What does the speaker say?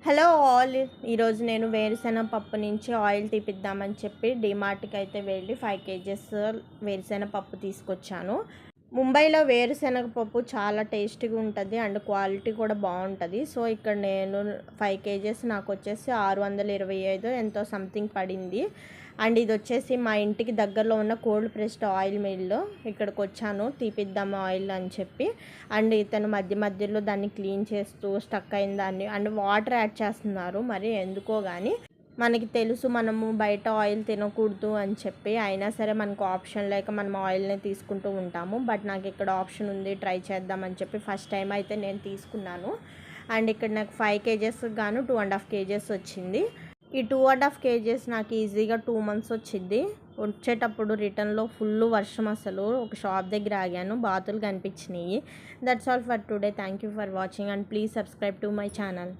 Hello all. ఈరోజు నేను వేరుశెనగ పప్పు నుంచి ఆయిల్ తీపిద్దామని చెప్పి డిమార్ట్కి అయితే వెళ్ళి 5 కేజెస్ వేరుశెనగ పప్పు తీసుకొచ్చాను. ముంబైలో వేరుశెనగ పప్పు చాలా టేస్టీగా ఉంటుంది అండ్ క్వాలిటీ కూడా బాగుంటుంది. సో ఇక్కడ నేను 5 కేజెస్ నాకు వచ్చేసి 625 ఎంతో సంథింగ్ పడింది. అండ్ ఇది వచ్చేసి మా ఇంటికి దగ్గరలో ఉన్న కోల్డ్ ప్రెస్డ్ ఆయిల్ మిల్. ఇక్కడికి వచ్చాను తీపిద్దాము ఆయిల్ అని చెప్పి. అండ్ ఇతను మధ్య మధ్యలో దాన్ని క్లీన్ చేస్తూ స్టక్ అయిన దాన్ని అండ్ వాటర్ యాడ్ చేస్తున్నారు. మరి ఎందుకో కానీ మనకి తెలుసు మనము బయట ఆయిల్ తినకూడదు అని చెప్పి, అయినా సరే మనకు ఆప్షన్ లేక మనం ఆయిల్ని తీసుకుంటూ ఉంటాము. బట్ నాకు ఇక్కడ ఆప్షన్ ఉంది, ట్రై చేద్దామని చెప్పి ఫస్ట్ టైం అయితే నేను తీసుకున్నాను. అండ్ ఇక్కడ నాకు 5 కేజెస్ గాను 2.5 కేజెస్ వచ్చింది. ఈ 2.5 కేజెస్ నాకు ఈజీగా 2 months వచ్చింది. వచ్చేటప్పుడు రిటర్న్లో ఫుల్ వర్షం, అసలు ఒక షాప్ దగ్గర ఆగాను, బాతులు కనిపించినాయి. That's all for today. Thank you for watching and please subscribe to my channel.